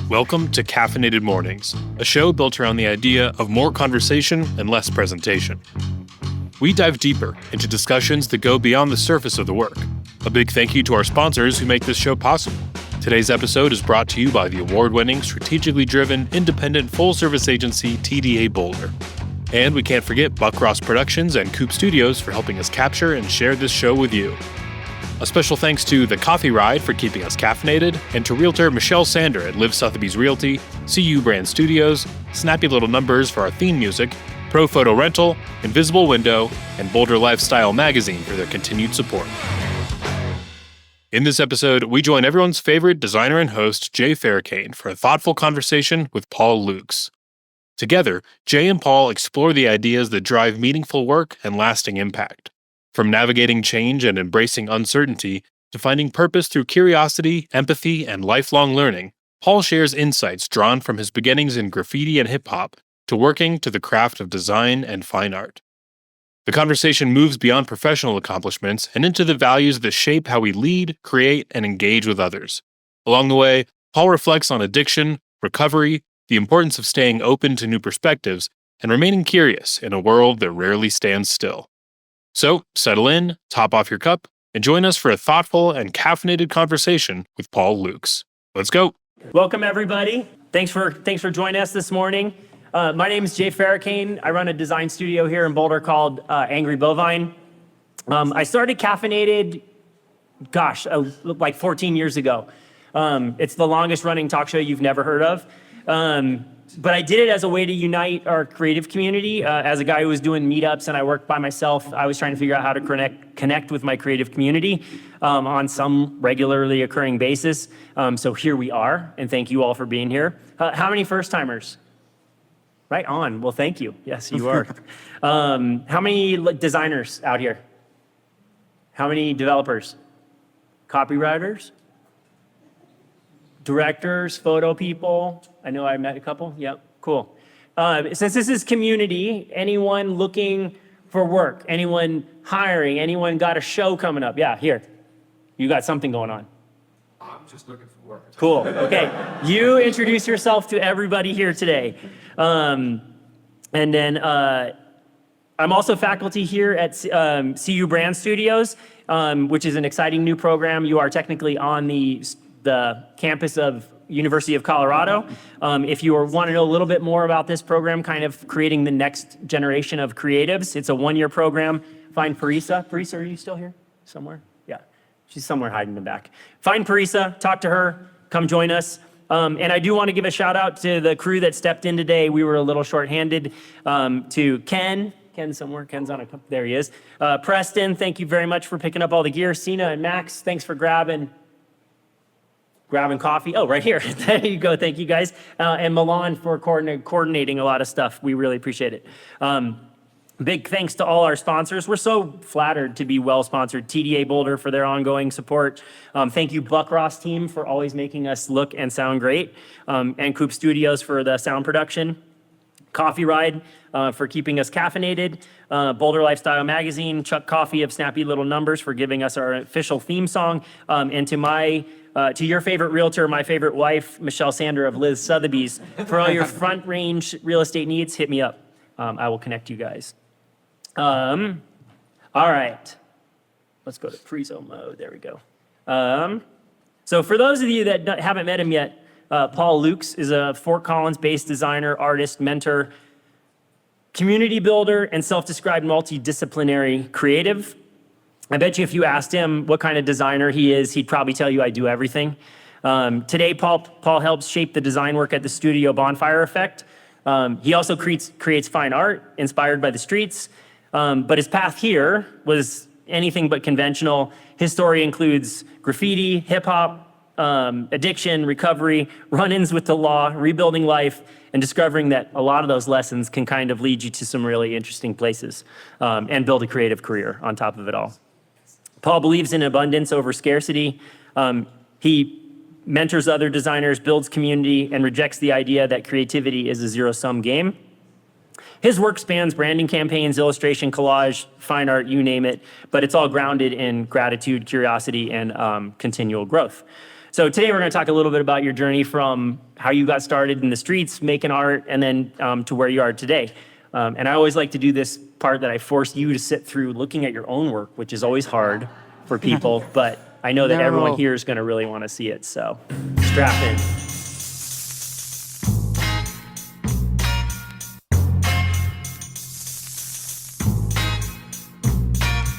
Welcome to Caffeinated Mornings, a show built around the idea of more conversation and less presentation. We dive deeper into discussions that go beyond the surface of the work. A big thank you to our sponsors who make this show possible. Today's episode is brought to you by the award-winning, strategically driven, independent, full-service agency TDA Boulder. And we can't forget Buck Ross Productions and Coop Studios for helping us capture and share this show with you. A special thanks to The Coffee Ride for keeping us caffeinated, and to Realtor Michelle Sander at Live Sotheby's Realty, CU Brand Studios, Snappy Little Numbers for our theme music, Pro Photo Rental, Invisible Window, and Boulder Lifestyle Magazine for their continued support. In this episode, we join everyone's favorite designer and host, Jay Farrakane, for a thoughtful conversation with Paul Lukes. Together, Jay and Paul explore the ideas that drive meaningful work and lasting impact. From navigating change and embracing uncertainty to finding purpose through curiosity, empathy, and lifelong learning, Paul shares insights drawn from his beginnings in graffiti and hip-hop to working to the craft of design and fine art. The conversation moves beyond professional accomplishments and into the values that shape how we lead, create, and engage with others. Along the way, Paul reflects on addiction, recovery, the importance of staying open to new perspectives, and remaining curious in a world that rarely stands still. So, settle in, top off your cup, and join us for a thoughtful and caffeinated conversation with Paul Lukes. Let's go. Welcome, everybody. Thanks for joining us this morning. My name is Jay Farrakane. I run a design studio here in Boulder called Angry Bovine. I started Caffeinated, like 14 years ago. It's the longest running talk show you've never heard of. But I did it as a way to unite our creative community. As a guy who was doing meetups and I worked by myself, I was trying to figure out how to connect with my creative community on some regularly occurring basis. So here we are, and thank you all for being here. How many first-timers? Right on. Well, thank you. Yes, you are. How many designers out here? How many developers? Copywriters? Directors, photo people. I know I met a couple. Yep, cool. Since this is community, anyone looking for work, anyone hiring, anyone got a show coming up? Yeah, here. You got something going on. I'm just looking for work. Cool. Okay. You introduce yourself to everybody here today. And then I'm also faculty here at CU Brand Studios, which is an exciting new program. You are technically on the campus of University of Colorado. If you want to know a little bit more about this program, kind of creating the next generation of creatives, it's a one-year program. Find Parisa. Parisa, are you still here somewhere? Yeah, she's somewhere hiding in the back. Find Parisa, talk to her, come join us. And I do want to give a shout out to the crew that stepped in today. We were a little shorthanded. To Ken somewhere, Ken's on there he is. Preston, thank you very much for picking up all the gear. Sina and Max, thanks for grabbing coffee. Oh, right here. There you go. Thank you, guys. And Milan for coordinating a lot of stuff. We really appreciate it. Big thanks to all our sponsors. We're so flattered to be well-sponsored. TDA Boulder for their ongoing support. Thank you, Buck Ross team, for always making us look and sound great. And Coop Studios for the sound production. Coffee Ride for keeping us caffeinated. Boulder Lifestyle Magazine, Chuck Coffee of Snappy Little Numbers for giving us our official theme song. And to your favorite realtor, my favorite wife, Michelle Sander of Live Sotheby's. For all your front range real estate needs, hit me up. I will connect you guys. All right. Let's go to prezo mode. There we go. So for those of you that haven't met him yet, Paul Lukes is a Fort Collins-based designer, artist, mentor, community builder, and self-described multidisciplinary creative. I bet you if you asked him what kind of designer he is, he'd probably tell you I do everything. Today, Paul helps shape the design work at the Studio Bonfire Effect. He also creates fine art inspired by the streets, but his path here was anything but conventional. His story includes graffiti, hip-hop, addiction, recovery, run-ins with the law, rebuilding life, and discovering that a lot of those lessons can kind of lead you to some really interesting places and build a creative career on top of it all. Paul believes in abundance over scarcity. He mentors other designers, builds community, and rejects the idea that creativity is a zero-sum game. His work spans branding campaigns, illustration, collage, fine art, you name it, but it's all grounded in gratitude, curiosity, and continual growth. So today we're going to talk a little bit about your journey from how you got started in the streets making art and then to where you are today. And I always like to do this part that I force you to sit through looking at your own work, which is always hard for people, but I know that everyone here is going to really want to see it. So strap in.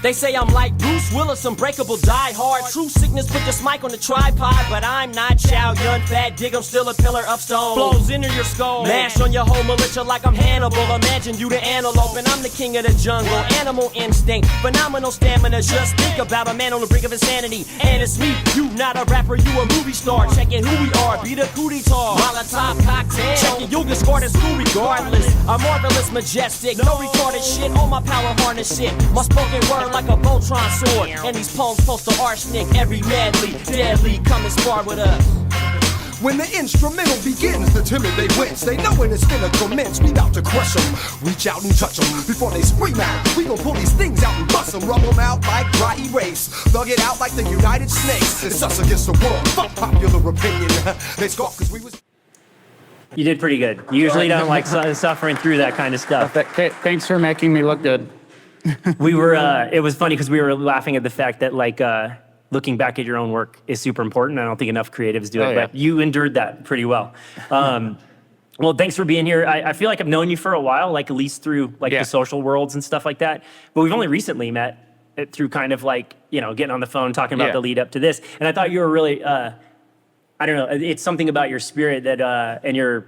They say I'm like Bruce Willis, unbreakable, die hard. True sickness, put this mic on the tripod. But I'm not Chow Yun Fat Dig, I'm still a pillar of stone. Flows into your skull, mash on your whole militia like I'm Hannibal. Imagine you the antelope and I'm the king of the jungle. Animal instinct, phenomenal stamina. Just think about a man on the brink of insanity. And it's me, you not a rapper, you a movie star. Checking who we are, be the cootie tar. Molotov cocktail, checking you'll get scored at school regardless. I'm marvelous, majestic, no retarded shit. All my power harness shit, my spoken word like a Voltron sword. And these poems post to arsenic, every madly, deadly, come and spar with us. When the instrumental begins, the timid they wince. They know when it's finna commence, we bout to crush them. Reach out and touch them before they scream out. We gon' pull these things out and bust them, rub them out like dry erase. Thug it out like the United Snakes. It's us against the world, fuck popular opinion. They scoff cause we was... You did pretty good. You usually don't like suffering through that kind of stuff. Thanks for making me look good. We were, it was funny because we were laughing at the fact that like looking back at your own work is super important. I don't think enough creatives do it, but you endured that pretty well. Well, thanks for being here. I feel like I've known you for a while, like at least through like the social worlds and stuff like that. But we've only recently met through kind of like, you know, getting on the phone, talking about the lead up to this. And I thought you were really, I don't know, it's something about your spirit that, and your,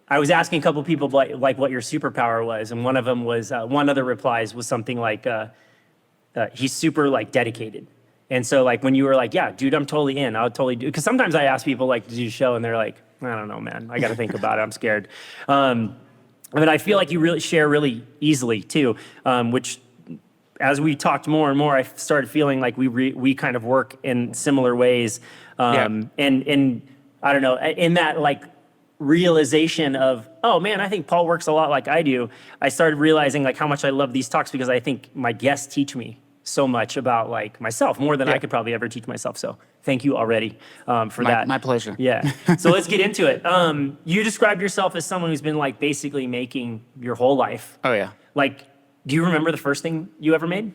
I was asking a couple people like what your superpower was, and one of them was one of the replies was something like he's super like dedicated. And so like when you were like, yeah, dude, I'm totally in. I'll totally do. Because sometimes I ask people like to do a show, and they're like, I don't know, man. I got to think about it. I'm scared. But I feel like you really share really easily too, which as we talked more and more, I started feeling like we kind of work in similar ways. And I don't know, in that like realization of, oh man, I think Paul works a lot like I do. I started realizing like how much I love these talks because I think my guests teach me so much about like myself, more than I could probably ever teach myself. So thank you already for that. My pleasure. Yeah. So let's get into it. You described yourself as someone who's been like basically making your whole life. Oh yeah. Like, do you remember the first thing you ever made?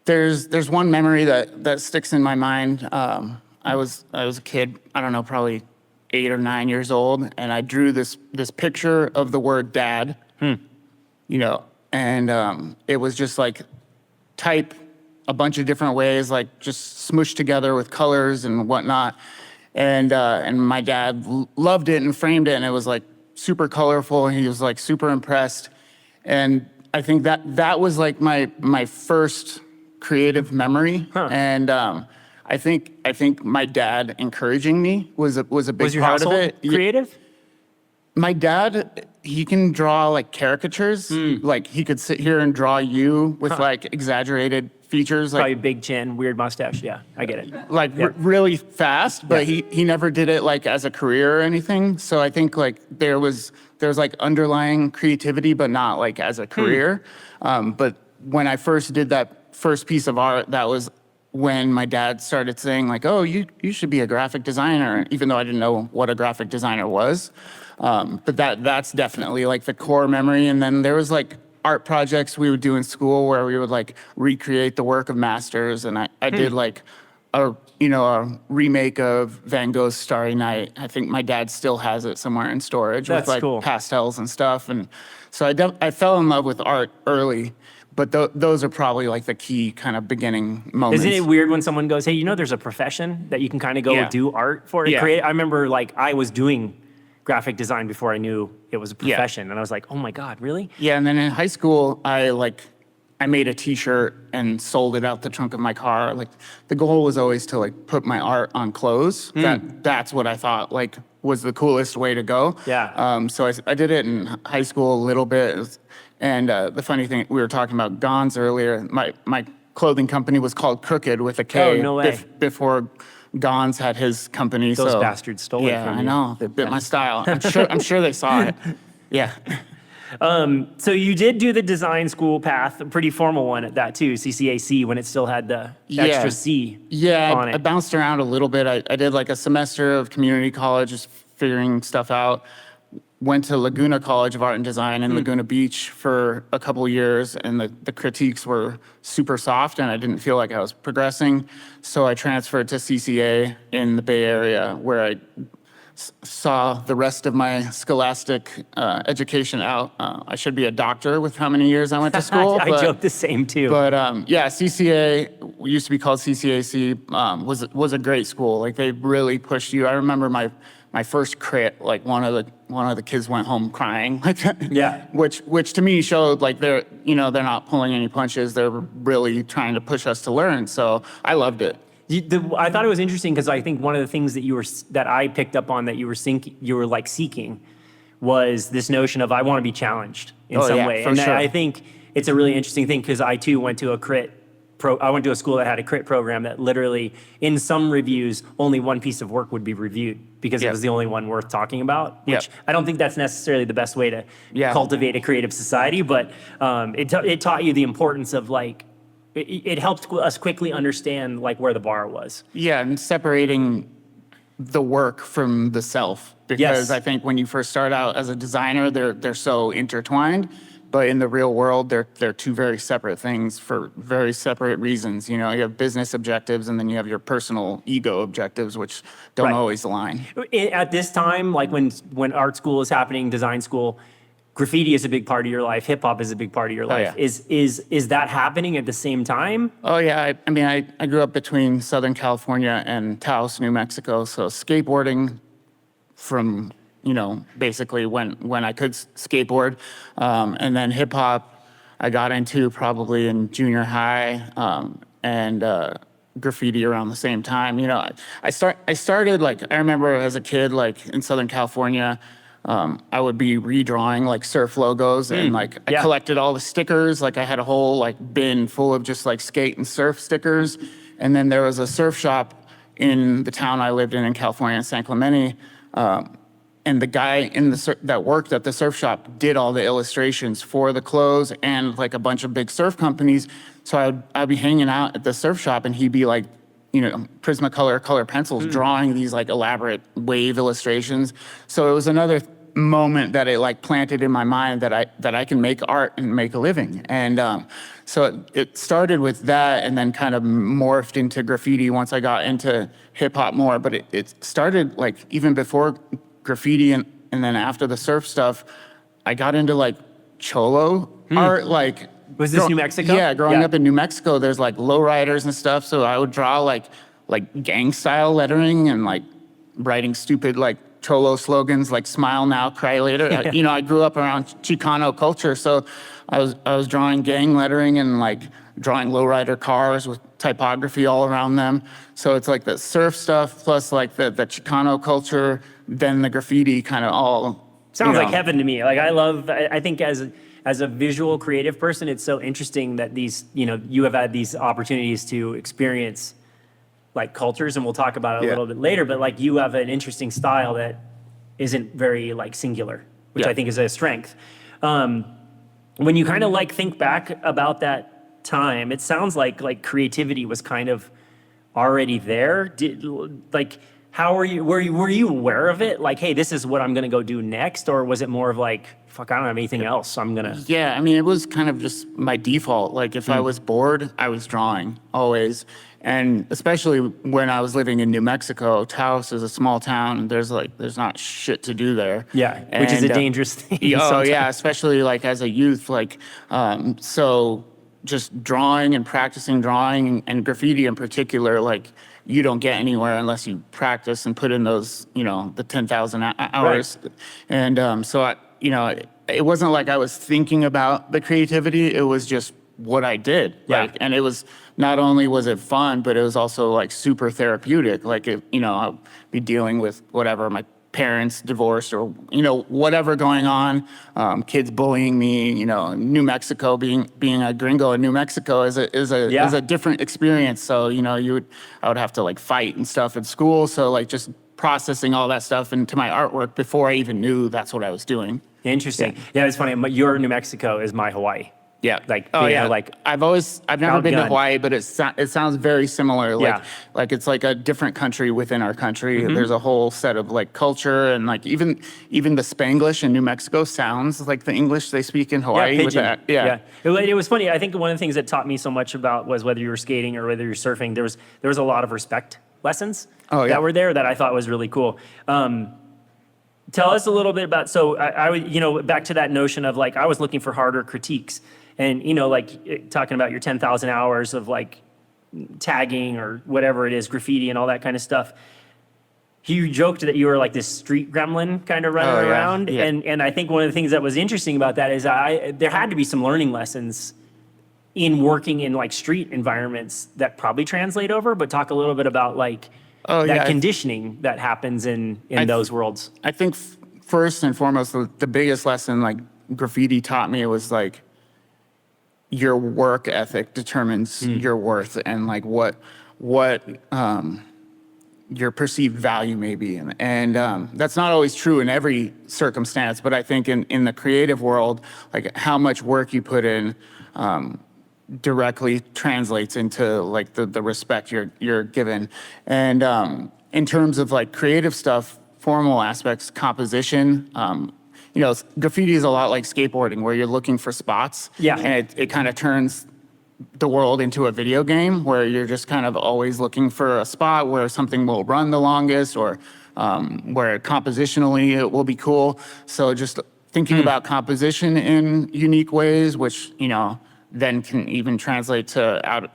There's one memory that sticks in my mind. I was a kid, I don't know, probably 8 or 9 years old, and I drew this picture of the word dad, you know, and it was just like type a bunch of different ways, like just smushed together with colors and whatnot. And my dad loved it and framed it, and it was like super colorful, and he was like super impressed. And I think that was like my first creative memory. And I think my dad encouraging me was a big Was your part of household it. creative? My dad, he can draw like caricatures. Like he could sit here and draw you with like exaggerated features, like Probably big chin, weird mustache. Yeah, I get it. like really fast. But he never did it like as a career or anything. So I think like there's like underlying creativity, but not like as a career. But when I first did that first piece of art, that was when my dad started saying like, oh, you should be a graphic designer, even though I didn't know what a graphic designer was. But that's definitely like the core memory. And then there was like art projects we would do in school where we would like recreate the work of masters. And I did like a remake of Van Gogh's Starry Night. I think my dad still has it somewhere in storage That's with like cool. pastels and stuff. And so I fell in love with art early. But those are probably like the key kind of beginning moments. Isn't it weird when someone goes, hey, you know, there's a profession that you can kind of go do art for? Yeah. I remember like I was doing graphic design before I knew it was a profession. And I was like, oh my God, really? Yeah, and then in high school, I made a T-shirt and sold it out the trunk of my car. Like the goal was always to like put my art on clothes. That's what I thought like was the coolest way to go. Yeah. So I did it in high school a little bit. And the funny thing, we were talking about Gons earlier. My clothing company was called Crooked with a K. Oh, no way. Before Gons had his company. Those so, bastards stole it yeah, from I you. know. They bit my style. I'm sure they saw it. Yeah. So you did do the design school path, a pretty formal one at that too, CCAC, when it still had the extra C on I it. bounced around a little bit. I did like a semester of community college, just figuring stuff out. Went to Laguna College of Art and Design in Laguna Beach for a couple years, and the critiques were super soft, and I didn't feel like I was progressing. So I transferred to CCA in the Bay Area, where I saw the rest of my scholastic education out. I should be a doctor with how many years I went to school. I joke the same too. But yeah, CCA used to be called CCAC. Was a great school. Like they really pushed you. I remember my first crit. Like one of the kids went home crying. Like Yeah. which to me showed like they're not pulling any punches. They're really trying to push us to learn. So I loved it. I thought it was interesting because I think one of the things that I picked up on that you were like seeking was this notion of I want to be challenged in some way. For And sure. I think it's a really interesting thing because I too went to I went to a school that had a crit program that literally in some reviews, only one piece of work would be reviewed because it Yep. was the only one worth talking about, which Yep. I don't think that's necessarily the best way to Yeah. cultivate a creative society, but it taught you the importance of like, it helped us quickly understand like where the bar was. Yeah, and separating the work from the self, because Yes. I think when you first start out as a designer, they're so intertwined, but in the real world, they're two very separate things for very separate reasons. You know, you have business objectives, and then you have your personal ego objectives, which don't Right. always align. At this time, like when art school is happening, design school, graffiti is a big part of your life. Hip hop is a big part of your life. yeah. Is that happening at the same time? Oh yeah, I mean, I grew up between Southern California and Taos, New Mexico, so skateboarding from, basically when I could skateboard, and then hip hop I got into probably in junior high, and graffiti around the same time. I started like, I remember as a kid, like in Southern California, I would be redrawing like surf logos and like I yeah. collected all the stickers. Like I had a whole like bin full of just like skate and surf stickers. And then there was a surf shop in the town I lived in California, San Clemente. And the guy that worked at the surf shop did all the illustrations for the clothes and like a bunch of big surf companies. So I'd be hanging out at the surf shop and he'd be like, Prismacolor color pencils drawing these like elaborate wave illustrations. So it was another moment that it like planted in my mind that I can make art and make a living. And so it started with that and then kind of morphed into graffiti once I got into hip hop more. But it started like even before graffiti and then after the surf stuff, I got into like cholo art, like. Was this New Mexico? Yeah, growing up in New Mexico, there's like lowriders and stuff. So I would draw like gang style lettering and like writing stupid like cholo slogans like "Smile now, cry later." I grew up around Chicano culture, so I was drawing gang lettering and like drawing lowrider cars with typography all around them. So it's like the surf stuff plus like the Chicano culture, then the graffiti kind of all. Sounds like heaven to me. Like I think as a visual creative person, it's so interesting that you have had these opportunities to experience like cultures, and we'll talk about it a little bit later, but like you have an interesting style that isn't very like singular, which I think is a strength. When you kind of like think back about that time, it sounds like creativity was kind of already there. How were you aware of it? Like, hey, this is what I'm gonna go do next, or was it more of like, fuck, I don't have anything else, I'm gonna. Yeah, I mean, it was kind of just my default. Like, if I was bored, I was drawing, always. And especially when I was living in New Mexico, Taos is a small town, and there's not shit to do there. Yeah, which is a And, dangerous thing. Oh, sometimes. yeah, especially like as a youth, like, so just drawing and practicing drawing and graffiti in particular, like, you don't get anywhere unless you practice and put in those, the 10,000 hours. Right. And so, it wasn't like I was thinking about the creativity. It was just what I did. Yeah. Like, and it was, not only was it fun, but it was also like super therapeutic. Like, I'll be dealing with whatever, my parents divorced or, whatever going on, kids bullying me, New Mexico, being a gringo in New Mexico is a different experience. So, I would have to like fight and stuff at school. So like just processing all that stuff into my artwork before I even knew that's what I was doing. Interesting. Yeah, it's funny. Your New Mexico is my Hawaii. Yeah. Like, oh you know, yeah. like I've never been to outgunned. Hawaii, but it sounds very similar. Like, Yeah. like it's like a different country within our country. Mm-hmm. There's a whole set of like culture and like even the Spanglish in New Mexico sounds like the English they speak in Hawaii. Yeah, with pigeon. that. Yeah. It was funny. I think one of the things that taught me so much about was whether you were skating or whether you're surfing, there was a lot of respect lessons that were there that I thought was really cool. Tell us a little bit about, so I would, you know, back to that notion of like, I was looking for harder critiques and, you know, like talking about your 10,000 hours of like tagging or whatever it is, graffiti and all that kind of stuff. You joked that you were like this street gremlin kind of running around. Yeah. And I think one of the things that was interesting about that is there had to be some learning lessons in working in like street environments that probably translate over, but talk a little bit about like that conditioning that happens in those worlds. I think first and foremost, the biggest lesson like graffiti taught me was like your work ethic determines your worth and like what your perceived value may be. And that's not always true in every circumstance, but I think in the creative world, like how much work you put in directly translates into like the respect you're given. And in terms of like creative stuff, formal aspects, composition, you know, graffiti is a lot like skateboarding where you're looking for spots. Yeah. And it kind of turns the world into a video game where you're just kind of always looking for a spot where something will run the longest or where compositionally it will be cool. So just thinking about composition in unique ways, which, you know, then can even translate to out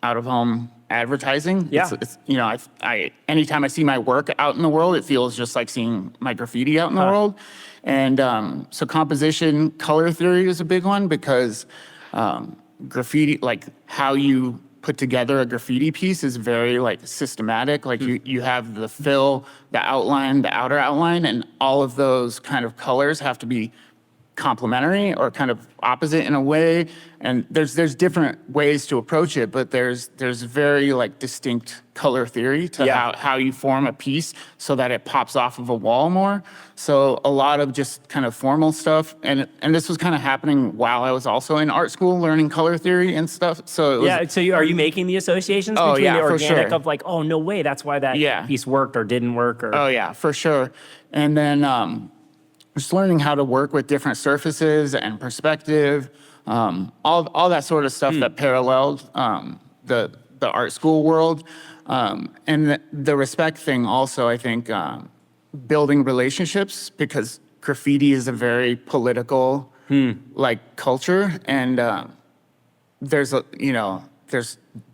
of home advertising. Yeah. It's you know, I anytime I see my work out in the world, it feels just like seeing my graffiti out in the world. And so composition, color theory is a big one because graffiti, like how you put together a graffiti piece is very like systematic. Like you have the fill, the outline, the outer outline, and all of those kind of colors have to be complementary or kind of opposite in a way. And there's different ways to approach it, but there's very like distinct color theory to how you form a piece so that it pops off of a wall more. So a lot of just kind of formal stuff. And this was kind of happening while I was also in art school learning color theory and stuff. So it was, So are you making the associations Oh, between yeah, the for organic sure. of like, oh, no way, that's why that piece worked or didn't work? Or Oh yeah, for sure. And then just learning how to work with different surfaces and perspective, all that sort of stuff that paralleled the art school world. And the respect thing also, I think, building relationships because graffiti is a very political like culture. And there's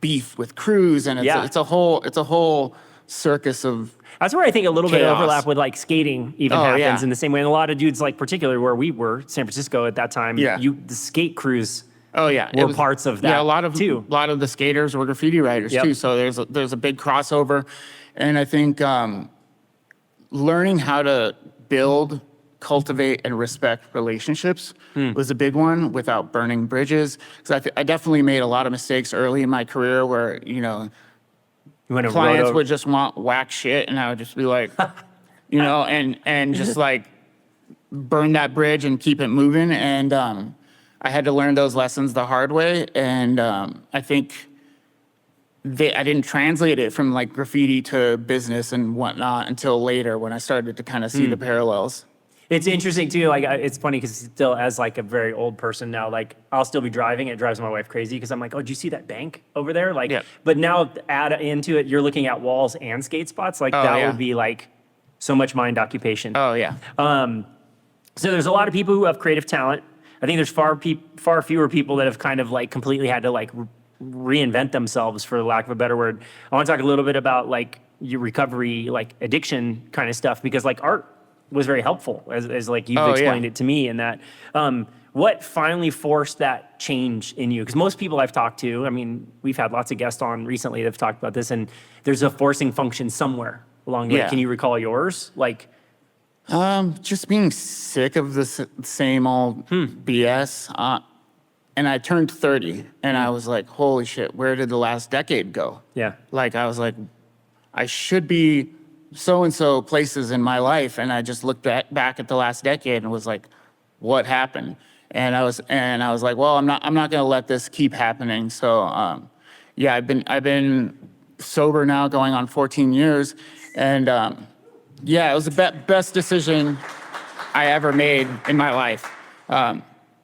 beef with crews and it's a whole circus of that's where I think a little bit of chaos. overlap with like skating even Oh, happens yeah. in the same way. And a lot of dudes, like particularly where we were, San Francisco at that time, Yeah. the skate crews Oh yeah, were parts of that Yeah, a too. lot of the skaters were graffiti writers Yep. too. So there's a big crossover, and I think learning how to build, cultivate, and respect relationships was a big one without burning bridges. Because I definitely made a lot of mistakes early in my career where You went and rode clients over- would just want whack shit, and I would just be like, and just like burn that bridge and keep it moving. And I had to learn those lessons the hard way. And I think I didn't translate it from like graffiti to business and whatnot until later when I started to kind of see the parallels. It's interesting too. Like it's funny because still, as like a very old person now, like I'll still be driving. It drives my wife crazy because I'm like, oh, did you see that bank over there? Like, Yeah. but now add into it, you're looking at walls and skate spots. Like Oh, that yeah. would be like so much mind occupation. Oh yeah. So there's a lot of people who have creative talent. I think there's far fewer people that have kind of like completely had to like reinvent themselves, for lack of a better word. I want to talk a little bit about like your recovery, like addiction kind of stuff, because like art was very helpful as like you've explained it to me. And that, what finally forced that change in you? Because most people I've talked to, I mean, we've had lots of guests on recently that have talked about this, and there's a forcing function somewhere along the way. Yeah. Can you recall yours? Like, Just being sick of the same old BS. And I turned 30 and I was like, holy shit, where did the last decade go? yeah. Like, I was like, I should be so-and-so places in my life, and I just looked back at the last decade and was like, what happened? And I was like, well, I'm not gonna let this keep happening. So yeah, I've been sober now going on 14 years, and yeah, it was the best decision I ever made in my life.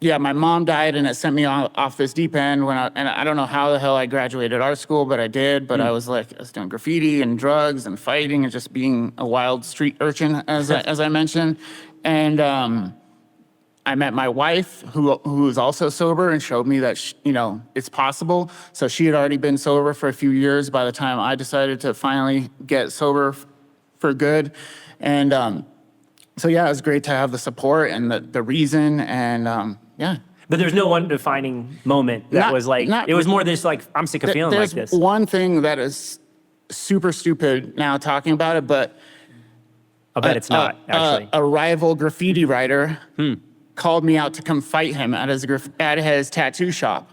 Yeah, my mom died, and it sent me off this deep end and I don't know how the hell I graduated art school, but I did. But I was doing graffiti and drugs and fighting and just being a wild street urchin, as I mentioned. And I met my wife, who is also sober, and showed me that it's possible. So she had already been sober for a few years by the time I decided to finally get sober for good. And so yeah, it was great to have the support and the reason, and yeah. But there's no one defining moment that was like, it was more this like, I'm sick of feeling like this. There's one thing that is super stupid now talking about it, but I'll bet it's not, actually. A rival graffiti writer called me out to come fight him at his tattoo shop.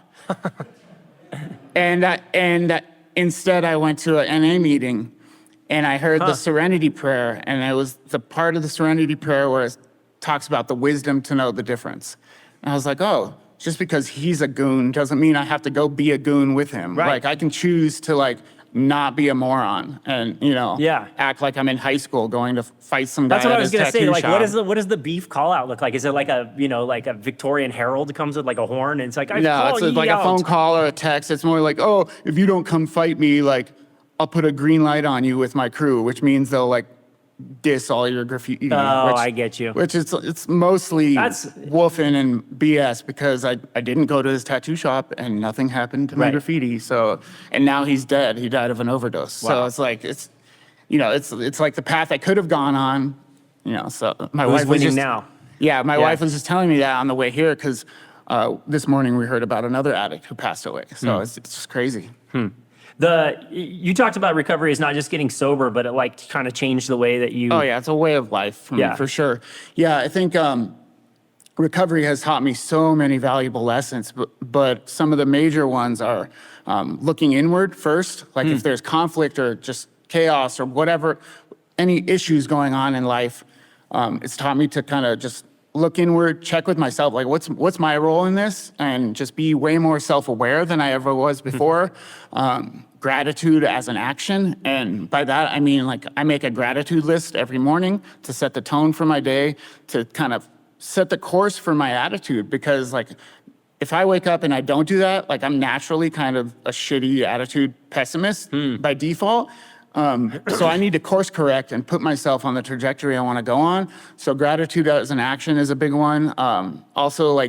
and instead I went to an NA meeting, and I heard the Serenity Prayer, and it was the part of the Serenity Prayer where it talks about the wisdom to know the difference. And I was like, oh, just because he's a goon doesn't mean I have to go be a goon with him. Right. Like, I can choose to not be a moron and, act like I'm in high school going to fight some guy That's what I was at gonna his say. tattoo Like, shop. what does the beef call out look like? Is it like a Victorian herald comes with like a horn and it's like, No, it's like a phone call or a text. It's more like, oh, if you don't come fight me, I'll put a green light on you with my crew, which means they'll diss all your graffiti. Oh, I get you. Which it's mostly woofing and BS, because I didn't go to his tattoo shop and nothing happened to my graffiti. So, and now he's dead. He died of an overdose. Wow. So it's like, it's like the path I could have gone on, so my wife was winning just, now? Yeah, my wife was just telling me that on the way here, because this morning we heard about another addict who passed away. So it's just crazy. You talked about recovery as not just getting sober, but it kind of changed the way that you. Oh yeah, it's a way of life for me, for sure. Yeah, I think recovery has taught me so many valuable lessons, but some of the major ones are looking inward first. Like if there's conflict or just chaos or whatever, any issues going on in life, it's taught me to kind of just look inward, check with myself, like what's my role in this, and just be way more self-aware than I ever was before. Gratitude as an action, and by that I mean I make a gratitude list every morning to set the tone for my day, to kind of set the course for my attitude, because if I wake up and I don't do that, I'm naturally kind of a shitty attitude pessimist by default. So I need to course correct and put myself on the trajectory I want to go on. So gratitude as an action is a big one. Also,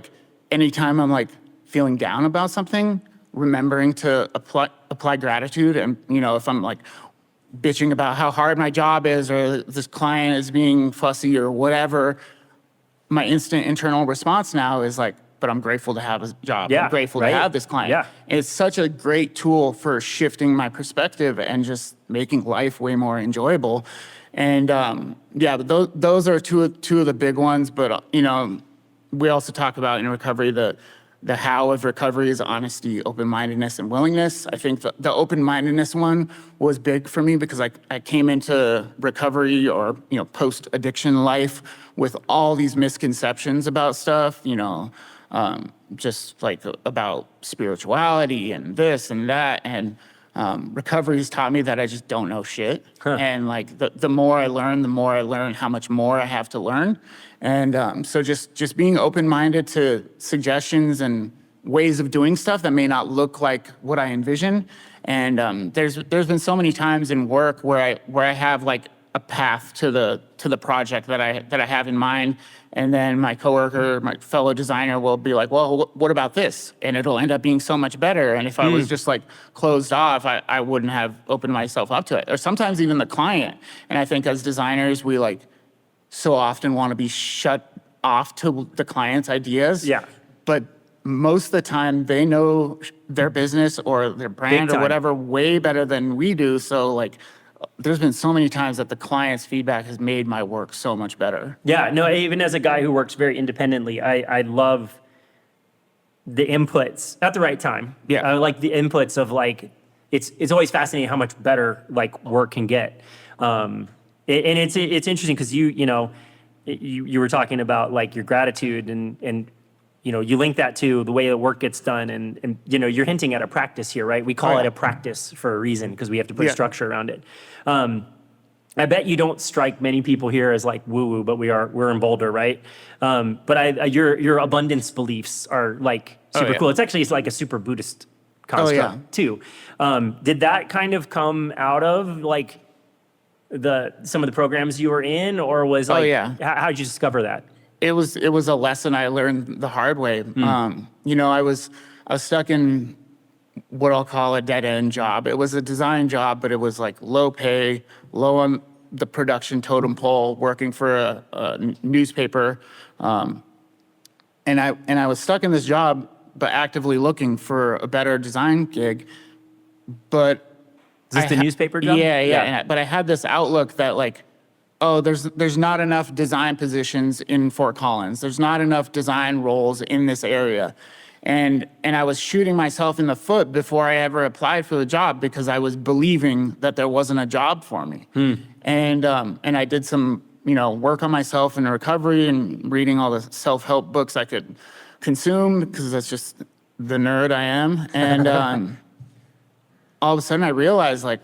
anytime I'm feeling down about something, remembering to apply gratitude. And, if I'm bitching about how hard my job is, or this client is being fussy or whatever, my instant internal response now is but I'm grateful to have a job. Yeah, I'm grateful to have this client. Yeah. And it's such a great tool for shifting my perspective and just making life way more enjoyable. And but those are two of the big ones. But we also talk about in recovery the how of recovery is honesty, open-mindedness, and willingness. I think the open-mindedness one was big for me, because I came into recovery or post-addiction life with all these misconceptions about stuff, just about spirituality and this and that. And recovery has taught me that I just don't know shit. And the more I learn how much more I have to learn. And so just being open-minded to suggestions and ways of doing stuff that may not look like what I envision. And there's been so many times in work where I have a path to the project that I have in mind, and then my coworker, my fellow designer, will be like, well, what about this? And it'll end up being so much better. And if I was just closed off, I wouldn't have opened myself up to it. Or sometimes even the client. And I think as designers, we so often want to be shut off to the client's ideas. Yeah. But most of the time, they know their business or their brand or whatever way better than we do. So there's been so many times that the client's feedback has made my work so much better. Yeah, no, even as a guy who works very independently, I love the inputs at the right time. Yeah. I like the inputs of it's always fascinating how much better work can get. And it's interesting because you were talking about like your gratitude and you link that to the way the work gets done and you're hinting at a practice here, right? We call it a practice for a reason because we have to put structure around it. I bet you don't strike many people here as like woo-woo, but we're in Boulder, right? But your abundance beliefs are like super cool. It's like a super Buddhist construct too. Did that kind of come out of like some of the programs you were in, or was like how did you discover that? It was a lesson I learned the hard way. I was stuck in what I'll call a dead end job. It was a design job, but it was like low pay, low on the production totem pole, working for a newspaper. And I was stuck in this job, but actively looking for a better design gig. But is this the newspaper job? Yeah. But I had this outlook that like, oh, there's not enough design positions in Fort Collins. There's not enough design roles in this area. And I was shooting myself in the foot before I ever applied for the job because I was believing that there wasn't a job for me. And I did some, work on myself in recovery and reading all the self-help books I could consume because that's just the nerd I am. And all of a sudden I realized like,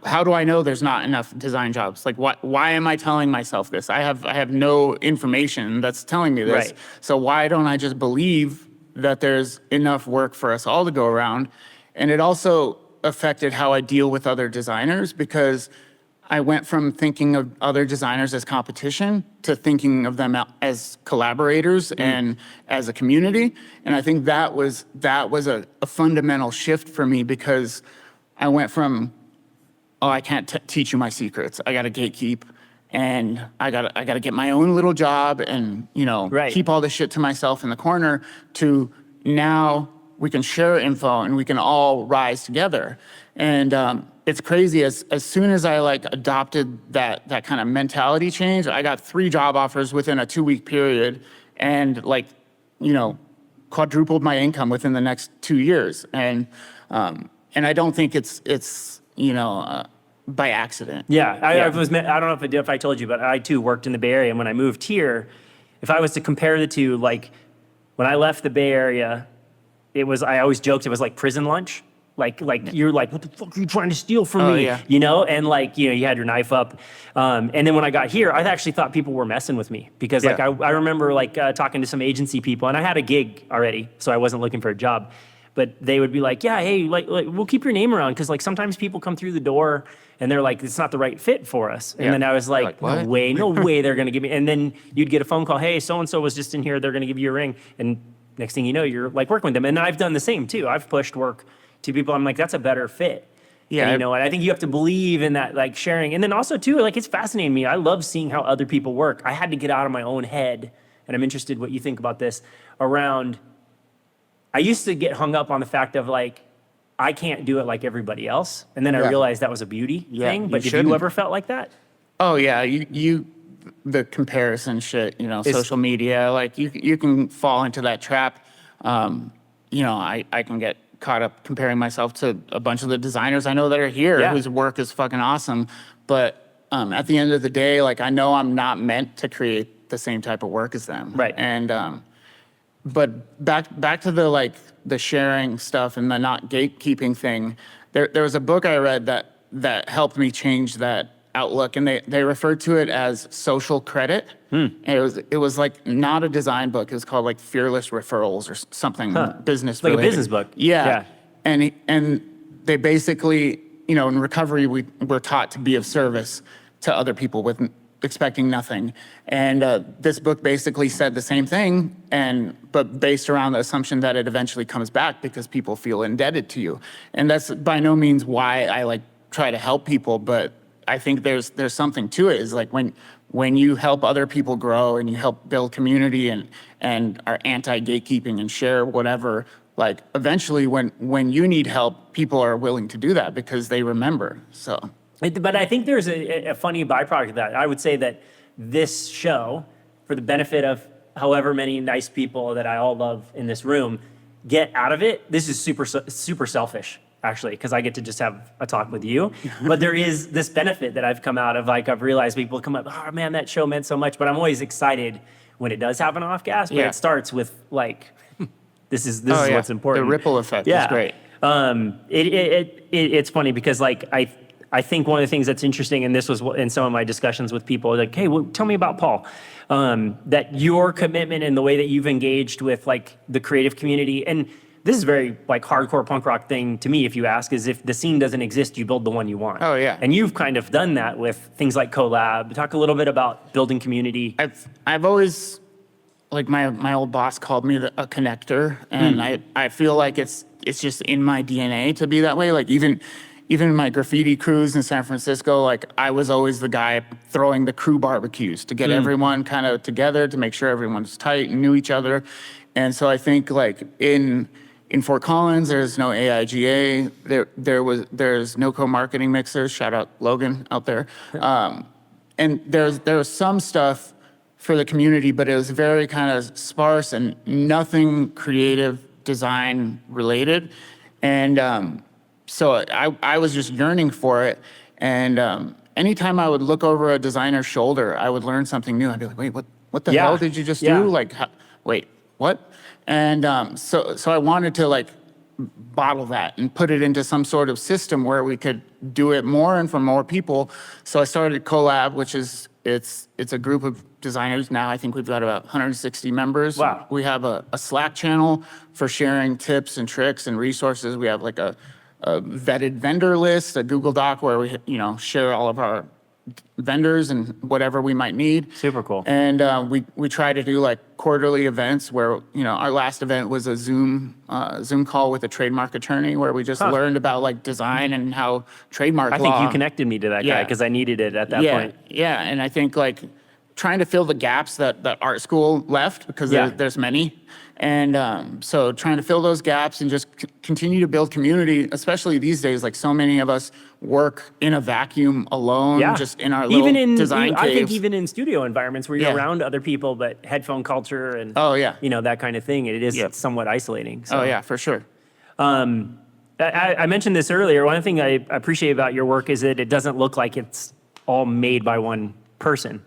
how do I know there's not enough design jobs? Like, why am I telling myself this? I have no information that's telling me this. Right. So why don't I just believe that there's enough work for us all to go around? And it also affected how I deal with other designers because I went from thinking of other designers as competition to thinking of them as collaborators and as a community. And I think that was a fundamental shift for me because I went from, I can't teach you my secrets. I got to gatekeep, and I got to get my own little job, and keep all this shit to myself in the corner. To now we can share info and we can all rise together. And it's crazy. As soon as I like adopted that kind of mentality change, I got 3 job offers within a 2-week period, and quadrupled my income within the next 2 years. And I don't think it's by accident. Yeah, I don't know if I told you, but I too worked in the Bay Area. And when I moved here, if I was to compare the two, like when I left the Bay Area, I always joked it was like prison lunch. Like you're like, what the fuck are you trying to steal from me? Yeah. And like, you had your knife up. And then when I got here, I actually thought people were messing with me because like I remember like talking to some agency people, and I had a gig already, so I wasn't looking for a job. But they would be like, yeah, hey, like we'll keep your name around because like sometimes people come through the door and they're like, it's not the right fit for us. And then I was like, no way they're gonna give me. And then you'd get a phone call, hey, so-and-so was just in here, they're gonna give you a ring. And next thing you know, you're like working with them. And I've done the same too. I've pushed work to people. I'm like, that's a better fit. Yeah. And, and I think you have to believe in that, like sharing. And then also too, like it's fascinating me. I love seeing how other people work. I had to get out of my own head, and I'm interested what you think about this around. I used to get hung up on the fact of like, I can't do it like everybody else. And then I realized that was a beauty thing. But have you ever felt like that? Oh yeah, the comparison shit, social media, like you can fall into that trap. I can get caught up comparing myself to a bunch of the designers I know that are here whose work is fucking awesome. But at the end of the day, like I know I'm not meant to create the same type of work as them. Right. And but back to the sharing stuff and the not gatekeeping thing. There was a book I read that helped me change that outlook, and they referred to it as social credit. And it was like not a design book. It was called like Fearless Referrals or something business like related. A business book. Yeah. And they basically, in recovery, we're taught to be of service to other people with expecting nothing. And this book basically said the same thing, but based around the assumption that it eventually comes back because people feel indebted to you. And that's by no means why I try to help people, but I think there's something to it. Is like when you help other people grow and you help build community and are anti-gatekeeping and share whatever, like eventually when you need help, people are willing to do that because they remember. So. But I think there's a funny byproduct of that. I would say that this show, for the benefit of however many nice people that I all love in this room, get out of it, this is super selfish. actually, because I get to just have a talk with you. But there is this benefit that I've come out of, like I've realized people come up, oh man, that show meant so much. But I'm always excited when it does happen off gas. But Yeah. it starts with like, this is Oh, yeah. what's important. The ripple effect is great. It's funny because like I think one of the things that's interesting, and this was in some of my discussions with people, like, hey, well, tell me about Paul. That your commitment and the way that you've engaged with like the creative community, and this is very like hardcore punk rock thing to me, if you ask, is if the scene doesn't exist, you build the one you want. Oh, yeah. And you've kind of done that with things like Collab. Talk a little bit about building community. I've always, like my old boss called me a connector, and I feel like it's just in my DNA to be that way. Like even my graffiti crews in San Francisco, like I was always the guy throwing the crew barbecues to get everyone kind of together to make sure everyone's tight and knew each other. And so I think like in Fort Collins, there's no AIGA. There's no co-marketing mixers. Shout out Logan out there. And there was some stuff for the community, but it was very kind of sparse and nothing creative design related. And so I was just yearning for it. And anytime I would look over a designer's shoulder, I would learn something new. I'd be like, wait, what the hell did you just do? Like, wait, what? And so I wanted to like bottle that and put it into some sort of system where we could do it more and for more people. So I started Collab, which is it's a group of designers now. I think we've got about 160 members. Wow. We have a Slack channel for sharing tips and tricks and resources. We have like a vetted vendor list, a Google Doc where we share all of our vendors and whatever we might need. Super cool. And we try to do like quarterly events where our last event was a Zoom call with a trademark attorney where we just learned about like design and how trademark I law. think you connected me to that guy Yeah. because I needed it at that point. Yeah, and I think like trying to fill the gaps that art school left because there's many. And so trying to fill those gaps and just continue to build community, especially these days, like so many of us work in a vacuum alone, just in our little design caves. I think even in studio environments where you're Yeah. around other people, but headphone culture and that kind of thing, it is somewhat isolating. So. Oh yeah, for sure. I mentioned this earlier. One thing I appreciate about your work is that it doesn't look like it's all made by one person.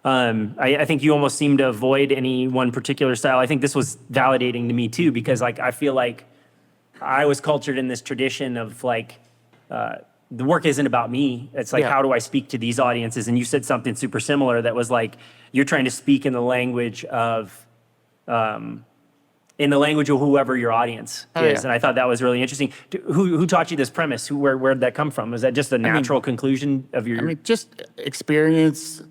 I think you almost seem to avoid any one particular style. I think this was validating to me too, because like I feel like I was cultured in this tradition of like the work isn't about me. It's like how do I speak to these audiences? And you said something super similar that was like you're trying to speak in the language of whoever your audience is. And I thought that was really interesting. Who taught you this premise? Where did that come from? Was that just a natural conclusion of your? I mean, just experience,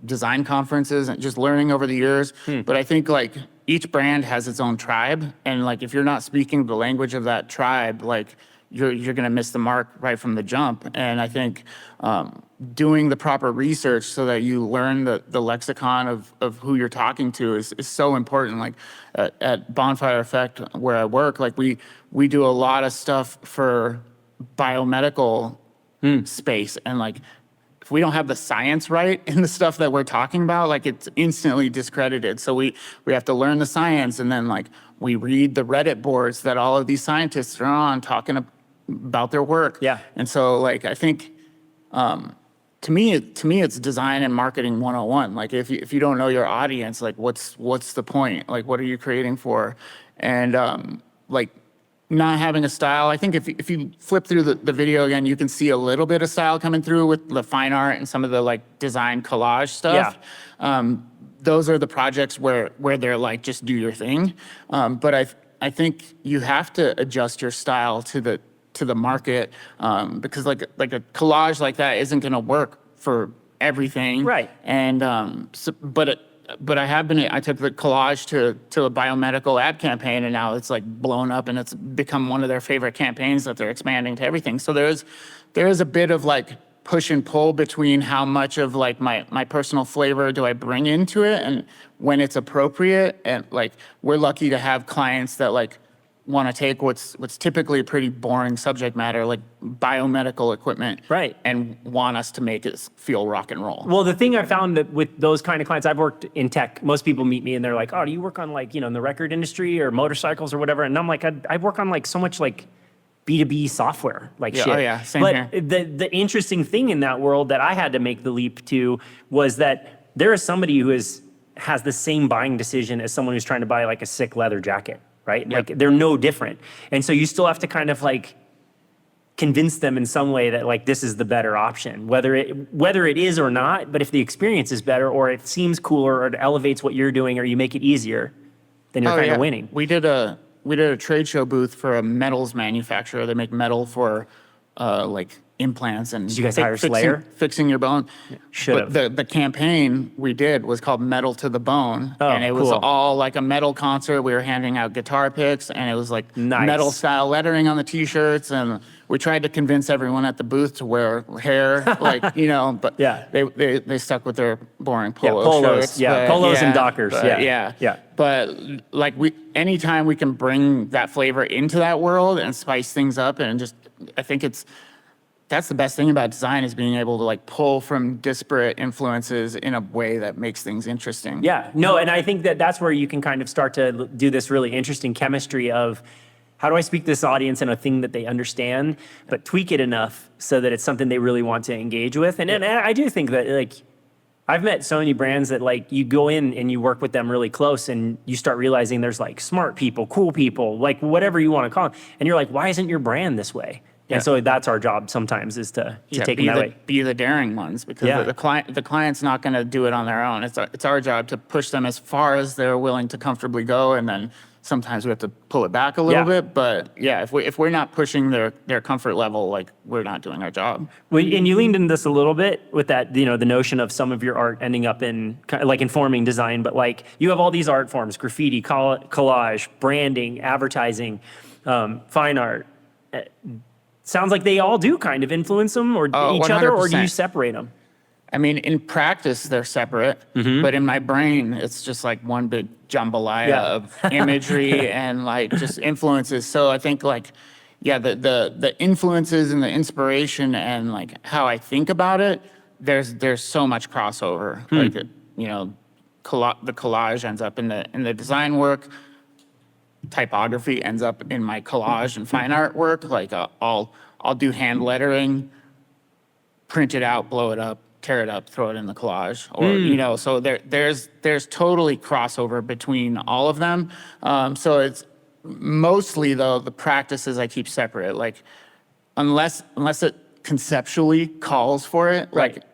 design conferences, and just learning over the years. But I think like each brand has its own tribe, and like if you're not speaking the language of that tribe, like you're gonna miss the mark right from the jump. And I think doing the proper research so that you learn the lexicon of who you're talking to is so important. Like at Bonfire Effect where I work, like we do a lot of stuff for biomedical space, and like if we don't have the science right in the stuff that we're talking about, like it's instantly discredited. So we have to learn the science, and then like we read the Reddit boards that all of these scientists are on talking about their work. Yeah. And so like I think to me it's design and marketing 101. Like if you don't know your audience, like what's the point? Like what are you creating for? And like not having a style. I think if you flip through the video again, you can see a little bit of style coming through with the fine art and some of the like design collage stuff. Those are the projects where they're like, just do your thing. But I think you have to adjust your style to the market because like a collage like that isn't going to work for everything. Right. And but I took the collage to a biomedical ad campaign, and now it's like blown up and it's become one of their favorite campaigns that they're expanding to everything. So there is a bit of like push and pull between how much of like my personal flavor do I bring into it and when it's appropriate. And like we're lucky to have clients that like want to take what's typically a pretty boring subject matter, like biomedical equipment, right, and want us to make it feel rock and roll. Well, the thing I found that with those kind of clients, I've worked in tech. Most people meet me and they're like, "Oh, do you work on like in the record industry or motorcycles or whatever?" And I'm like, I work on like so much like B2B software like Yeah, shit. oh yeah, same but here. the interesting thing in that world that I had to make the leap to was that there is somebody who has the same buying decision as someone who's trying to buy like a sick leather jacket, right? Yep. Like they're no different. And so you still have to kind of like convince them in some way that like this is the better option, whether it is or not. But if the experience is better, or it seems cooler, or it elevates what you're doing, or you make it easier, then you're kind of winning. We did a trade show booth for a metals manufacturer. They make metal for like implants and Did you guys hire Slayer? fixing your bone. Should've. But the campaign we did was called Metal to the Bone, Oh, and it was cool. all like a metal concert. We were handing out guitar picks, and it was like Nice. metal style lettering on the t-shirts, and we tried to convince everyone at the booth to wear hair, like but Yeah. they stuck with their boring polo polos. shirts. Yeah, but polos and Dockers. but Yeah. Yeah. But like anytime we can bring that flavor into that world and spice things up, and just I think that's the best thing about design, is being able to like pull from disparate influences in a way that makes things interesting. Yeah, no, and I think that that's where you can kind of start to do this really interesting chemistry of how do I speak to this audience in a thing that they understand, but tweak it enough so that it's something they really want to engage with. And I do think that like I've met so many brands that like you go in and you work with them really close, and you start realizing there's like smart people, cool people, like whatever you want to call them, and you're like, why isn't your brand this way? Yeah. And so that's our job sometimes, is to take be them that way. Be the daring ones, because Yeah. the client's not going to do it on their own. It's our job to push them as far as they're willing to comfortably go, and then sometimes we have to pull it back a little Yeah. bit. But yeah, if we're not pushing their comfort level, like we're not doing our job. Well, and you leaned into this a little bit with that, the notion of some of your art ending up in kind of like informing design, but like you have all these art forms: graffiti, collage, branding, advertising, fine art. Sounds like they all do kind of influence them or Oh, each other, or do you 100%. separate them? I mean, in practice, they're separate, but in my brain, it's just like one big jambalaya Yeah. of imagery and like just influences. So I think like, yeah, the influences and the inspiration and like how I think about it, there's so much crossover. Like, the collage ends up in the design work. Typography ends up in my collage and fine art work. Like I'll do hand lettering, print it out, blow it up, tear it up, throw it in the collage, or so there's totally crossover between all of them. So it's mostly though the practices I keep separate. Like unless it conceptually calls for it, Right. like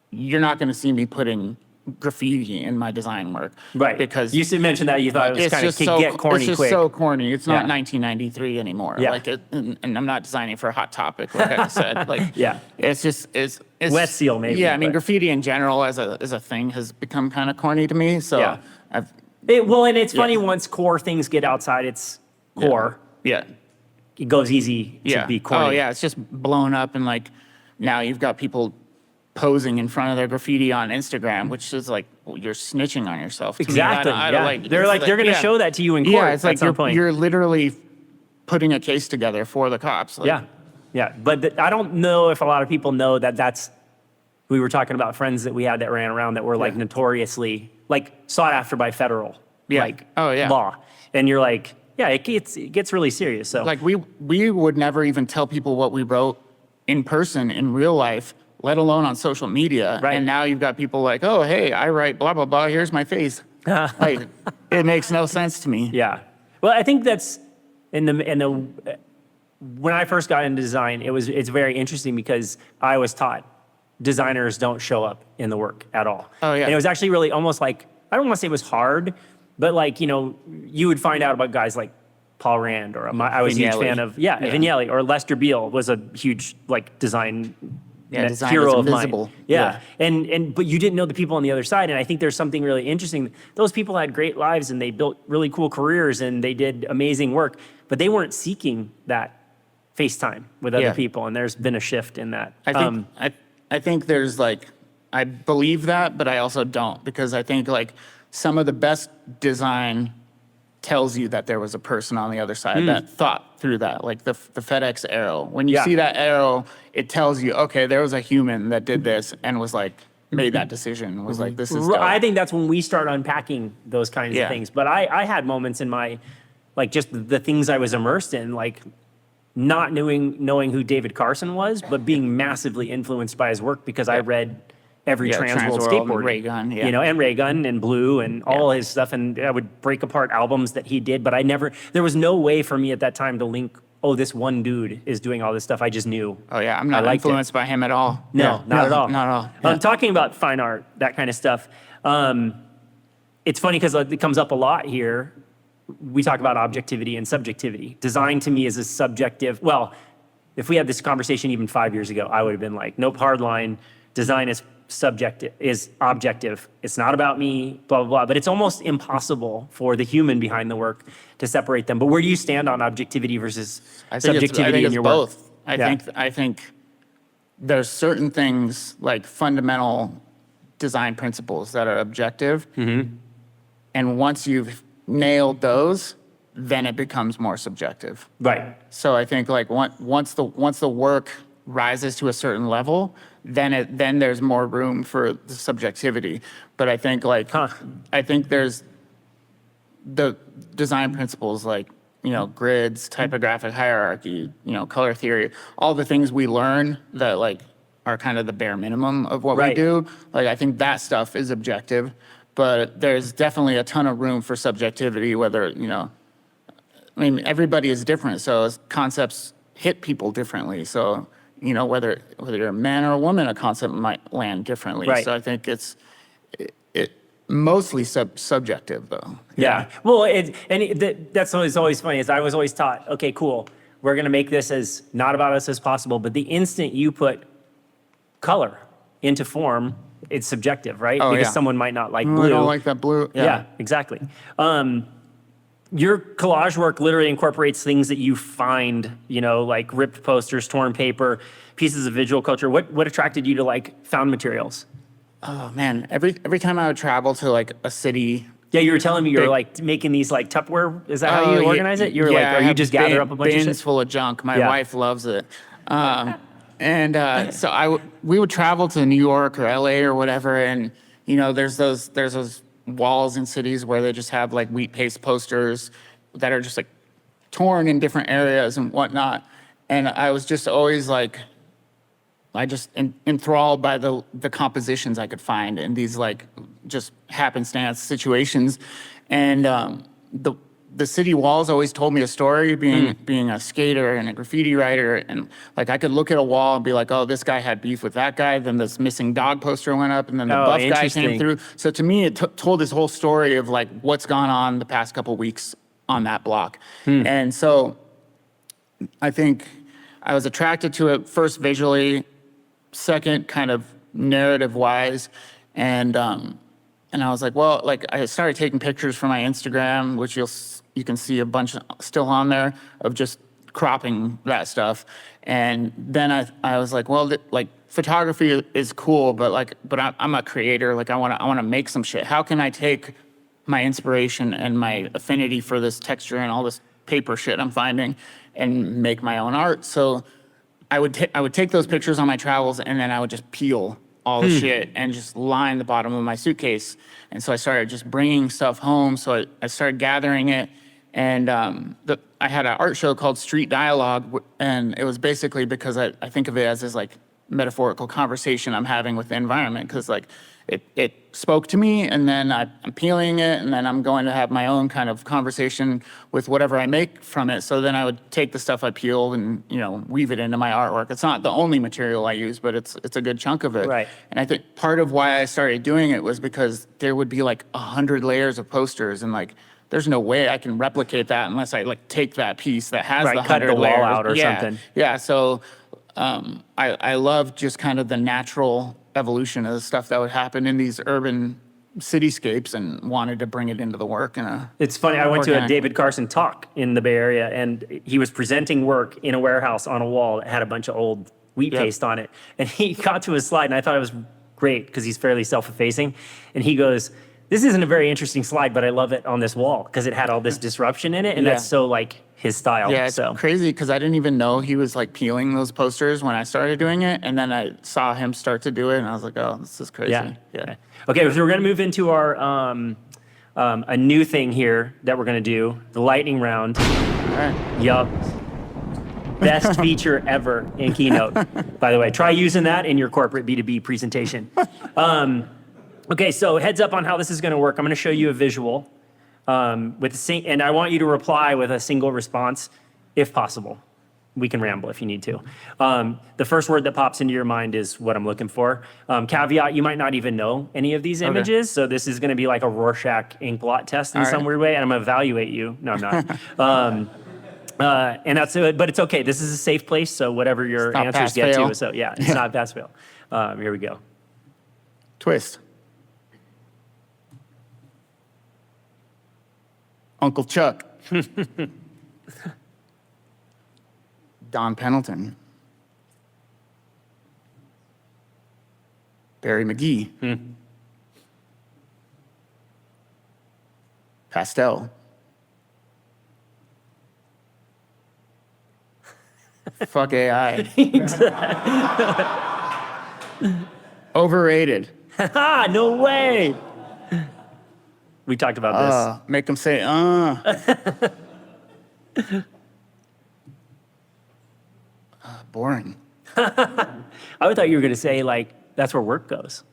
you're not going to see me putting graffiti in my design work, Right. Because you mentioned that you thought it was kind of get corny it's just quick. so corny. It's not Yeah. 1993 anymore. Yeah. Like and I'm not designing for Hot Topic, like I said. Like Yeah. it's just it's Wet Seal maybe, Yeah, I mean but- graffiti in general as a thing has become kind of corny to me. So Yeah. I've And it's funny Yeah. once core things get outside its core, yeah it goes easy to yeah be corny. oh yeah, it's just blown up, and like now you've got people posing in front of their graffiti on Instagram, which is like, well, you're snitching on yourself. To me. Exactly. I don't Yeah. like. They're it's going to yeah. show that to you in court. Yeah, it's at like some point. you're literally putting a case together for the cops. Like, Yeah, yeah. But I don't know if a lot of people know that that's, we were talking about friends that we had that ran around that were like Yeah. notoriously like sought after by federal Yeah. like Oh, yeah. law. And you're like, yeah, it gets really serious. So Like we would never even tell people what we wrote in person in real life, let alone on social media. Right. And now you've got people like, oh, hey, I write blah, blah, blah. Here's my face. Like, it makes no sense to me. yeah. Well, I think that's when I first got into design, it's very interesting because I was taught designers don't show up in the work at all. Oh, yeah. And it was actually really almost like, I don't want to say it was hard, but like, you would find out about guys like Paul Rand, or I was a huge Vignelli. fan of, Vignelli, or Lester Beale was a huge like design design hero is of invisible. mine. Yeah. But you didn't know the people on the other side. And I think there's something really interesting. Those people had great lives and they built really cool careers and they did amazing work, but they weren't seeking that FaceTime with other Yeah. people. And there's been a shift in that. I think there's like, I believe that, but I also don't, because I think like some of the best design tells you that there was a person on the other side that thought through that, like the FedEx arrow. When you Yeah. see that arrow, it tells you, okay, there was a human that did this and was like, made that decision, was like, this is dope. I think that's when we start unpacking those kinds of Yeah. things. But I had moments in my, like just the things I was immersed in, like not knowing who David Carson was, but being massively influenced by his work because I read every Trans World Skateboard, and Ray Gunn, you know, and Ray Gunn and Blue and all his stuff, and I would break apart albums that he did, but there was no way for me at that time to link, oh, this one dude is doing all this stuff. I just knew. Oh yeah, I'm not liked influenced by him at all. No, not at all. Not at all. I'm talking about fine art, that kind of stuff. It's funny because it comes up a lot here. We talk about objectivity and subjectivity. Design to me is a subjective, well, if we had this conversation even 5 years ago, I would have been like, nope, hard line. Design is subjective, is objective. It's not about me, blah, blah, blah. But it's almost impossible for the human behind the work to separate them. But where do you stand on objectivity versus subjectivity in your work? Both. I think there's certain things like fundamental design principles that are objective. And once you've nailed those, then it becomes more subjective. Right. So I think like once the work rises to a certain level, then there's more room for the subjectivity. But I think I think there's the design principles like, you know, grids, typographic hierarchy, you know, color theory, all the things we learn that like are kind of the bare minimum of what we do. Like I think that stuff is objective, but there's definitely a ton of room for subjectivity, whether, you know, I mean, everybody is different, so concepts hit people differently. So, you know, whether you're a man or a woman, a concept might land differently. Right. So I think it's mostly subjective, though. Yeah. Well, that's always funny is I was always taught, okay, cool. We're going to make this as not about us as possible. But the instant you put color into form, it's subjective, right? Oh, because yeah. someone might not like I blue. don't like that blue. Yeah, exactly. Your collage work literally incorporates things that you find, you know, like ripped posters, torn paper, pieces of visual culture. What attracted you to like found materials? Oh man, every time I would travel to like a city. Yeah, you were telling me you were like making these like Tupperware. Is that how you organize it? You were yeah, like, or you just gather up a bunch of bins shit? full of junk. My Yeah. wife loves it. So we would travel to New York or LA or whatever, and you know, there's those walls in cities where they just have like wheat paste posters that are just like torn in different areas and whatnot. And I was just always like, I just enthralled by the compositions I could find in these like just happenstance situations. And the city walls always told me a story, being a skater and a graffiti writer. And like I could look at a wall and be like, oh, this guy had beef with that guy. Then this missing dog poster went up, and then the buff guy came through. So to me, it told this whole story of like what's gone on the past couple weeks on that block. And so I think I was attracted to it first visually, second kind of narrative wise. And I was like, well, like I started taking pictures for my Instagram, which you can see a bunch still on there of just cropping that stuff. And then I was like, well, like photography is cool, but I'm a creator. Like I want to make some shit. How can I take my inspiration and my affinity for this texture and all this paper shit I'm finding and make my own art? So I would take those pictures on my travels, and then I would just peel all the shit and just line the bottom of my suitcase. And so I started just bringing stuff home. So I started gathering it. And I had an art show called Street Dialogue, and it was basically because I think of it as this like metaphorical conversation I'm having with the environment, because like it spoke to me, and then I'm peeling it, and then I'm going to have my own kind of conversation with whatever I make from it. So then I would take the stuff I peeled and, you know, weave it into my artwork. It's not the only material I use, but it's a good chunk of it. Right. And I think part of why I started doing it was because there would be like 100 layers of posters, and like there's no way I can replicate that unless I like take that piece that has the 100 cut the wall layers. out or something. Yeah, so I love just kind of the natural evolution of the stuff that would happen in these urban cityscapes, and wanted to bring it into the work. It's funny, I went to a David Carson talk in the Bay Area, and he was presenting work in a warehouse on a wall that had a bunch of old wheat paste on it. And he got to his slide, and I thought it was great because he's fairly self-effacing. And he goes, this isn't a very interesting slide, but I love it on this wall because it had all this disruption in it, and that's so like his style. Yeah, it's crazy because I didn't even know he was like peeling those posters when I started doing it, and then I saw him start to do it, and I was like, oh, this is crazy. Yeah. Okay, so we're gonna move into our a new thing here that we're gonna do, the lightning round. All right. Yup. Best feature ever in Keynote, by the way. Try using that in your corporate B2B presentation. Okay, so heads up on how this is going to work. I'm going to show you a visual and I want you to reply with a single response, if possible. We can ramble if you need to. The first word that pops into your mind is what I'm looking for. Caveat, you might not even know any of these images, so this is going to be like a Rorschach ink blot test in some weird way, and I'm going to evaluate you. No, I'm not. And that's it, but it's okay. This is a safe place, so whatever your answers get to. So yeah, it's not pass fail. Here we go. Twist. Uncle Chuck. Don Pendleton. Barry McGee. Pastel. Fuck AI. Overrated. No way. We talked about Make them say, boring. I thought you were going to say, like, that's where work goes.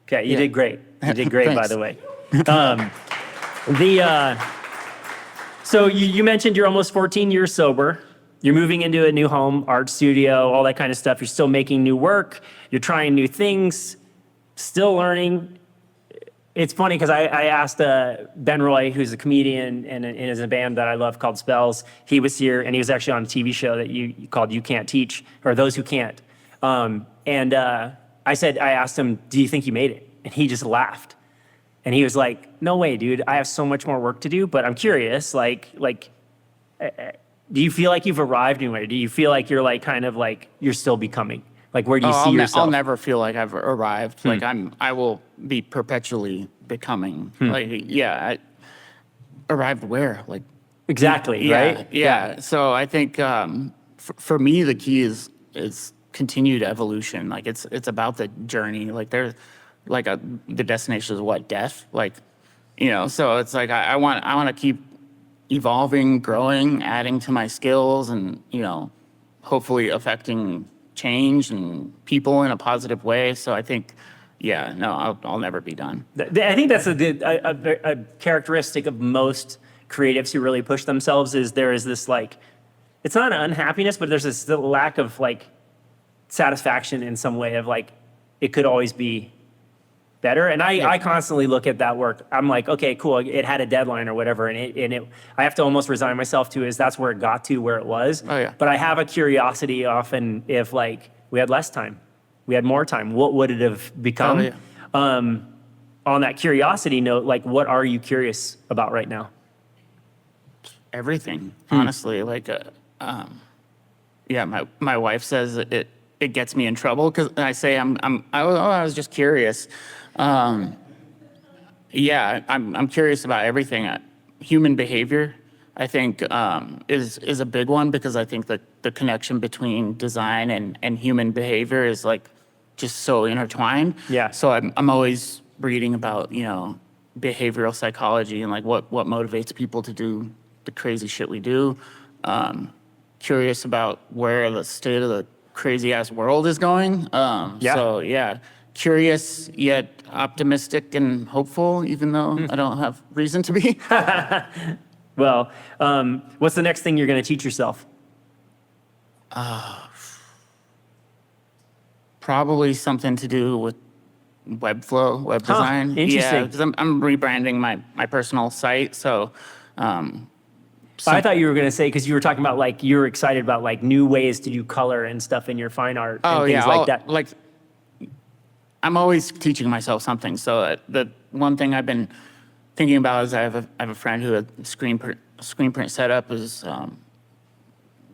Okay, you did great. You did great, by the way. So you mentioned you're almost 14 years sober. You're moving into a new home, art studio, all that kind of stuff. You're still making new work. You're trying new things, still learning. It's funny because I asked Ben Roy, who's a comedian and is in a band that I love called Spells. He was here, and he was actually on a TV show that you called You Can't Teach, or Those Who Can't. I asked him, do you think you made it? And he just laughed. And he was like, no way, dude. I have so much more work to do, but I'm curious, do you feel like you've arrived anywhere? Do you feel like you're like kind of like you're still becoming? Like, where do you see yourself? I'll never feel like I've arrived. Like I will be perpetually becoming. Arrived where? Like exactly, right? Yeah. So I think for me the key is continued evolution. Like it's about the journey. Like there's like the destination is what? Death. Like, so it's like I want to keep evolving, growing, adding to my skills, and hopefully affecting change and people in a positive way. So I think, I'll never be done. I think that's a characteristic of most creatives who really push themselves is there is this like, it's not an unhappiness, but there's this lack of like satisfaction in some way of like, it could always be better. And I constantly look at that work. I'm like, okay, cool. It had a deadline or whatever. And I have to almost resign myself to is that's where it got to where it was. Oh, yeah. But I have a curiosity often if like we had less time, we had more time, what would it have become? Oh, yeah. On that curiosity note, like what are you curious about right now? Everything, honestly. Like, my wife says it gets me in trouble because I say I was just curious. I'm curious about everything. Human behavior, I think, is a big one because I think that the connection between design and human behavior is like just so intertwined. Yeah. So I'm always reading about behavioral psychology and like what motivates people to do the crazy shit we do. Curious about where the state of the crazy ass world is going. Curious yet optimistic and hopeful, even though I don't have reason to be. Well, what's the next thing you're going to teach yourself? Probably something to do with web design. Interesting. Yeah, because I'm rebranding my personal site, so. I thought you were going to say, because you were talking about like you're excited about like new ways to do color and stuff in your fine art and things like that. Like I'm always teaching myself something. So the one thing I've been thinking about is I have a friend who had screen print setup is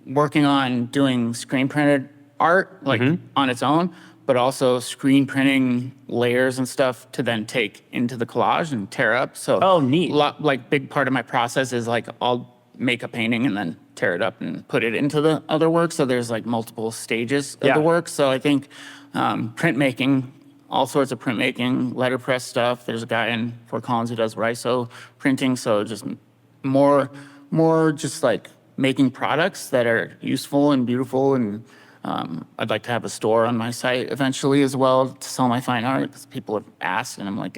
working on doing screen printed art like on its own, but also screen printing layers and stuff to then take into the collage and tear up. So neat. Like big part of my process is like I'll make a painting and then tear it up and put it into the other work. So there's like multiple stages of the work. So I think printmaking, all sorts of printmaking, letterpress stuff. There's a guy in Fort Collins who does Riso printing. So just more just like making products that are useful and beautiful. And I'd like to have a store on my site eventually as well to sell my fine art, because people have asked, and I'm like,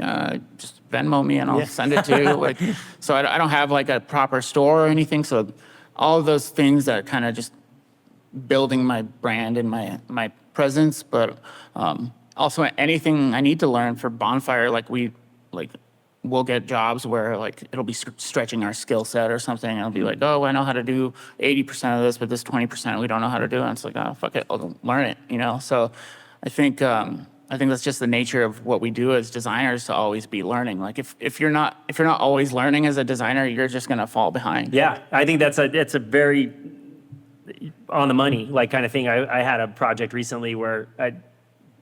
just Venmo me and I'll send it to you. Like, so I don't have like a proper store or anything. So all of those things that kind of just building my brand and my presence, but also anything I need to learn for Bonfire, we'll get jobs where like it'll be stretching our skill set or something. And I'll be like, oh, I know how to do 80% of this, but this 20% we don't know how to do. And it's like, oh, fuck it, I'll learn it, you know? So I think that's just the nature of what we do as designers, to always be learning. Like if you're not always learning as a designer, you're just gonna fall behind. Yeah, I think that's a very on the money like kind of thing. I had a project recently where I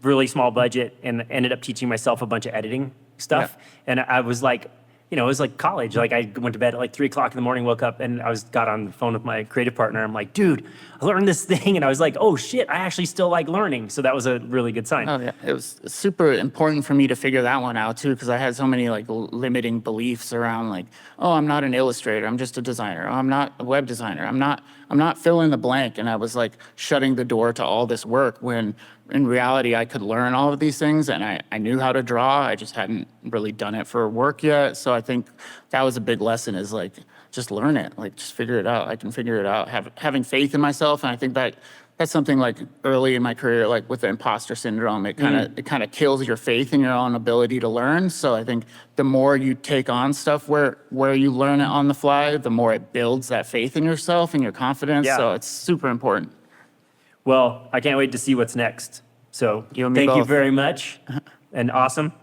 really small budget and ended up teaching myself a bunch of editing stuff. Yeah. And I was like, you know, it was like college. Like I went to bed at like 3 o'clock in the morning, woke up, and got on the phone with my creative partner. I'm like, dude, I learned this thing. And I was like, oh shit, I actually still like learning. So that was a really good sign. Oh yeah, it was super important for me to figure that one out too, because I had so many like limiting beliefs around like, oh, I'm not an illustrator, I'm just a designer. Oh, I'm not a web designer. I'm not fill in the blank. And I was like shutting the door to all this work, when in reality I could learn all of these things, and I knew how to draw. I just hadn't really done it for work yet. So I think that was a big lesson, is like, just learn it, like just figure it out. I can figure it out. Having faith in myself. And I think that's something like early in my career, like with the imposter syndrome, it kind of kills your faith in your own ability to learn. So I think the more you take on stuff where you learn it on the fly, the more it builds that faith in yourself and your confidence. Yeah. So it's super important. Well, I can't wait to see what's next. So You and me thank you both. very much and awesome.